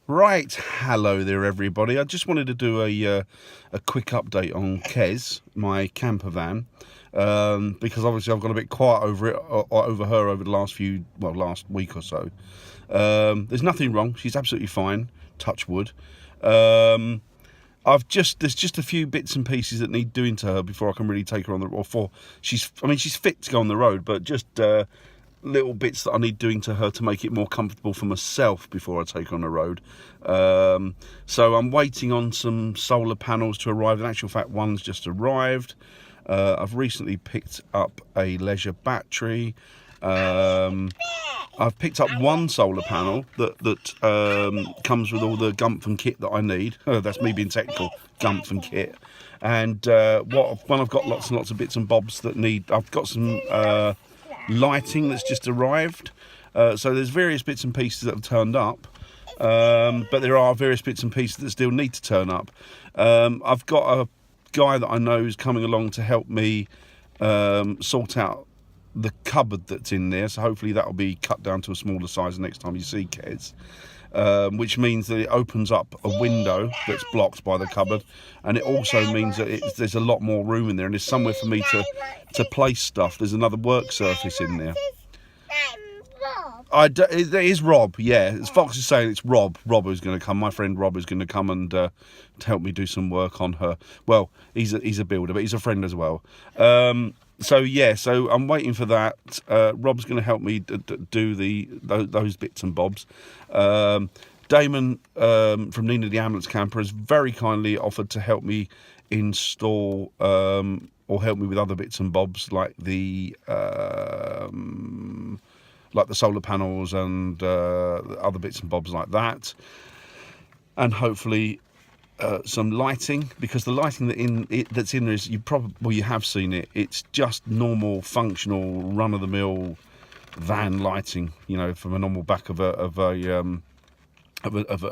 Right, hello there, everybody. I just wanted to do a quick update on Kez, my camper van, because obviously I've got a bit quiet over it, over her, over the last week or so. There's nothing wrong. She's absolutely fine. Touch wood. Um, there's just a few bits and pieces that need doing to her before I can really take her on the, or for she's fit to go on the road, but just little bits that I need doing to her to make it more comfortable for myself before I take her on the road. So I'm waiting on some solar panels to arrive. In actual fact, one's just arrived. I've recently picked up a leisure battery. I've picked up one solar panel that comes with all the Gumpf kit that I need. That's me being technical, Gumpf kit. And when I've got lots and lots of bits and bobs that need, I've got some lighting that's just arrived. So there's various bits and pieces that have turned up, but there are various bits and pieces that still need to turn up. I've got a guy that I know is coming along to help me sort out the cupboard that's in there, so hopefully that'll be cut down to a smaller size the next time you see Kez. Which means that it opens up a window that's blocked by the cupboard, and it also means that there's a lot more room in there, and there's somewhere for me to place stuff. There's another work surface in there. It is Rob, yeah. As Fox is saying, it's Rob. Rob who's going to come. My friend Rob is going to come and to help me do some work on her. Well, he's a builder, but he's a friend as well. So yeah, so I'm waiting for that. Rob's going to help me do those bits and bobs. Damon from Nina the Ambulance Camper has very kindly offered to help me install or help me with other bits and bobs like the solar panels and other bits and bobs like that, and hopefully some lighting, because the lighting that's in there is, you have seen it. It's just normal, functional, run-of-the-mill van lighting, you know, from a normal back of a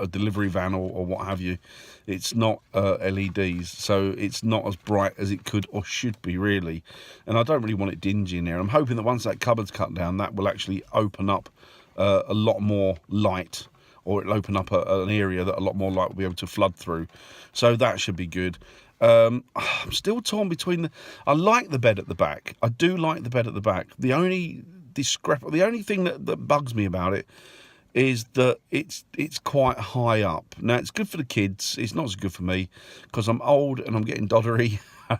delivery van or what have you. It's not LEDs, so it's not as bright as it could or should be, really. And I don't really want it dingy in there. I'm hoping that once that cupboard's cut down, that will actually open up a lot more light, or it'll open up an area that a lot more light will be able to flood through. So that should be good. I'm still torn between I like the bed at the back. I do like the bed at the back. The only thing that bugs me about it is that it's quite high up. Now, it's good for the kids. It's not as good for me, because I'm old and I'm getting doddery.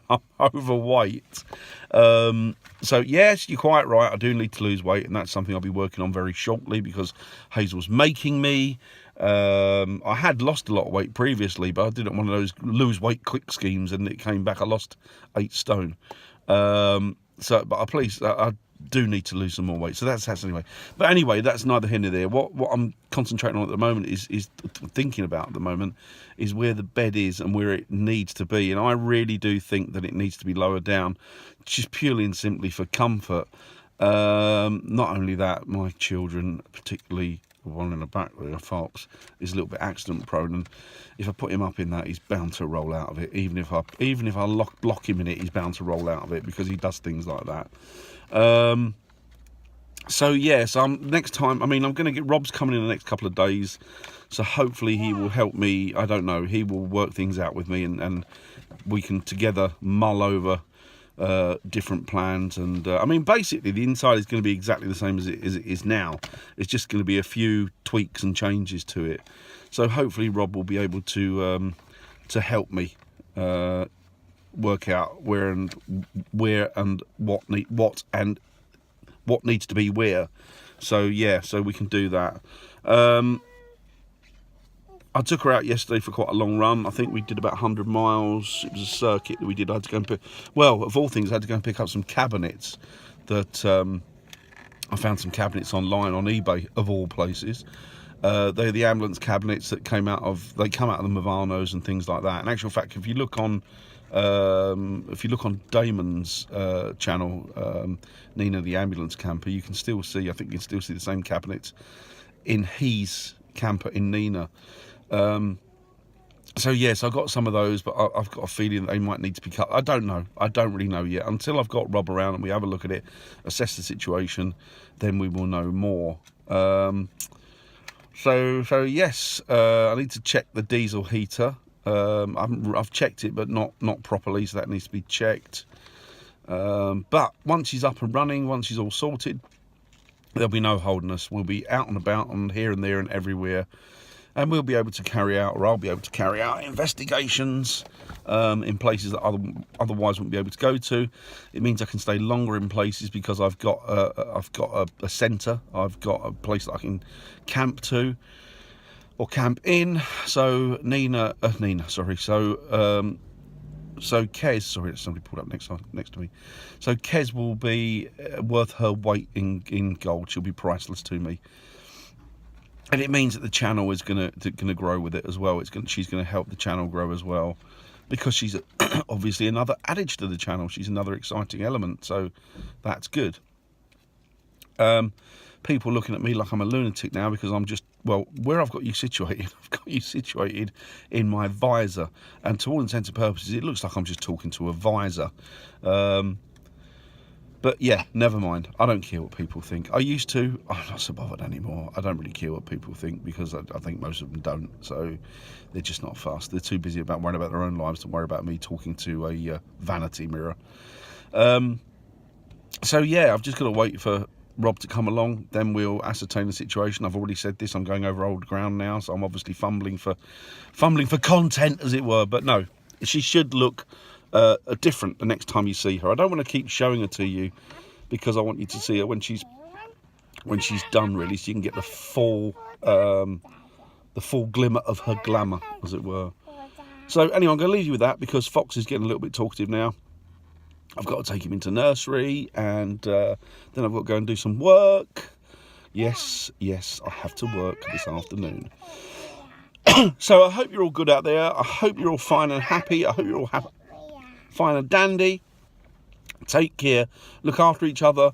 I'm overweight. So yes, you're quite right. I do need to lose weight, and that's something I'll be working on very shortly, because Hazel's making me. I had lost a lot of weight previously, but I did one of those lose weight quick schemes, and it came back. I lost 8 stone. I do need to lose some more weight. So that's anyway. But anyway, that's neither here nor there. What I'm concentrating on at the moment is thinking about at the moment is where the bed is and where it needs to be. And I really do think that it needs to be lower down, just purely and simply for comfort. Not only that, my children, particularly the one in the back there, Fox, is a little bit accident prone, and if I put him up in that, he's bound to roll out of it. Even if I block him in it, he's bound to roll out of it, because he does things like that. So yes, next time, I mean, I'm going to get Rob's coming in the next couple of days, so hopefully he will help me. I don't know, he will work things out with me, and we can together mull over different plans. And I mean, basically the inside is going to be exactly the same as it is now. It's just going to be a few tweaks and changes to it. So hopefully Rob will be able to help me work out where and what needs to be where. So yeah, so we can do that. I took her out yesterday for quite a long run. I think we did about 100 miles. It was a circuit that we did. I had to go and of all things, I had to go and pick up some cabinets that I found some cabinets online on eBay, of all places. They're the ambulance cabinets that come out of the Movano's and things like that. In actual fact, if you look on Damon's channel, Nina the Ambulance Camper, you can still see. I think you can still see the same cabinets in his camper in Nina. So yes, I got some of those, but I've got a feeling that they might need to be cut. I don't know. I don't really know yet. Until I've got Rob around and we have a look at it, assess the situation, then we will know more. So yes, I need to check the diesel heater. I've checked it, but not properly, so that needs to be checked. But once she's up and running, once she's all sorted, there'll be no holding us. We'll be out and about and here and there and everywhere, and we'll be able to carry out, or I'll be able to carry out investigations in places that otherwise wouldn't be able to go to. It means I can stay longer in places because I've got a centre. I've got a place that I can camp to or camp in. So So Kez, sorry, somebody pulled up next to me. So Kez will be worth her weight in gold. She'll be priceless to me, and it means that the channel is gonna grow with it as well. She's gonna help the channel grow as well, because she's obviously another adage to the channel. She's another exciting element, so that's good. People looking at me like I'm a lunatic now because I'm just, well, where I've got you situated, I've got you situated in my visor, and to all intents and purposes it looks like I'm just talking to a visor. But yeah, never mind, I don't care what people think. I used to, I'm not so bothered anymore. I don't really care what people think, because I think most of them don't, so they're just not fussed. They're too busy about worrying about their own lives to worry about me talking to a vanity mirror. So yeah, I've just got to wait for Rob to come along, then we'll ascertain the situation. I've already said this, I'm going over old ground now, so I'm obviously fumbling for content, as it were. But no, she should look different the next time you see her. I don't want to keep showing her to you, because I want you to see her when she's done, really, so you can get the full glimmer of her glamour, as it were. So anyway, I'm going to leave you with that, because Fox is getting a little bit talkative now. I've got to take him into nursery, and then I've got to go and do some work. Yes, I have to work this afternoon. So I hope you're all good out there. I hope you're all fine and happy. I hope you're all fine and dandy. Take care. Look after each other,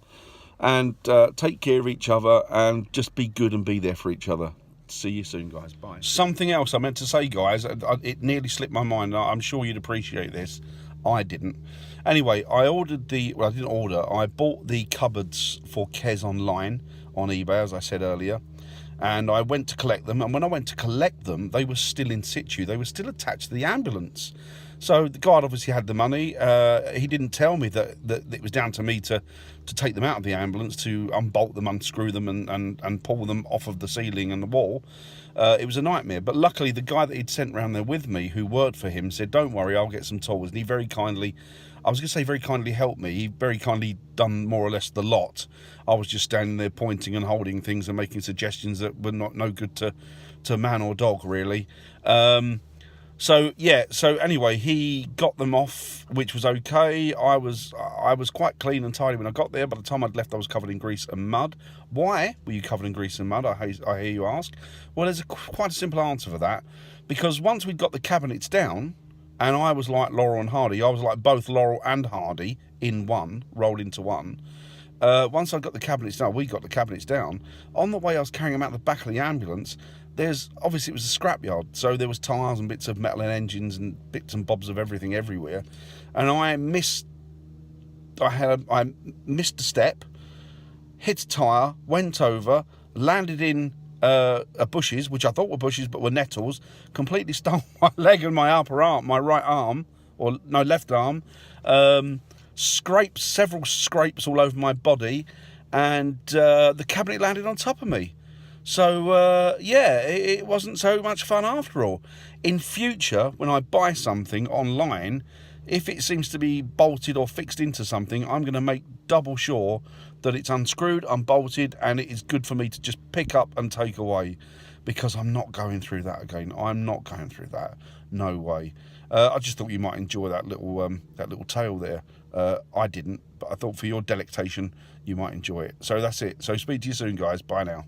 and take care of each other, and just be good and be there for each other. See you soon, guys. Bye. Something else I meant to say, guys. It nearly slipped my mind. I'm sure you'd appreciate this. I didn't. Anyway, I didn't order. I bought the cupboards for Kez online on eBay, as I said earlier, and I went to collect them. And when I went to collect them, they were still in situ. They were still attached to the ambulance. So the guy obviously had the money. He didn't tell me that it was down to me to take them out of the ambulance, to unbolt them, unscrew them, and pull them off of the ceiling and the wall. It was a nightmare. But luckily, the guy that he'd sent round there with me, who worked for him, said, "Don't worry, I'll get some tools." And he very kindly, I was going to say very kindly helped me. He very kindly done more or less the lot. I was just standing there pointing and holding things and making suggestions that were no good to man or dog, really. So anyway, he got them off, which was okay. I was quite clean and tidy when I got there. By the time I'd left, I was covered in grease and mud. Why were you covered in grease and mud, I hear you ask? Well, there's quite a simple answer for that. Because once we'd got the cabinets down, and I was like Laurel and Hardy, I was like both Laurel and Hardy in one, rolled into one. Once I got the cabinets down, we got the cabinets down. On the way I was carrying them out the back of the ambulance, obviously it was a scrapyard, so there was tyres and bits of metal and engines and bits and bobs of everything everywhere. And I missed a step, hit a tyre, went over, landed in bushes, which I thought were bushes but were nettles, completely stole my leg and my right arm, left arm, several scrapes all over my body, and the cabinet landed on top of me. So, it wasn't so much fun after all. In future, when I buy something online, if it seems to be bolted or fixed into something, I'm going to make double sure that it's unscrewed, unbolted, and it is good for me to just pick up and take away, because I'm not going through that again. I'm not going through that. No way. I just thought you might enjoy that little tale there. I didn't, but I thought for your delectation, you might enjoy it. So that's it. So speak to you soon, guys. Bye now.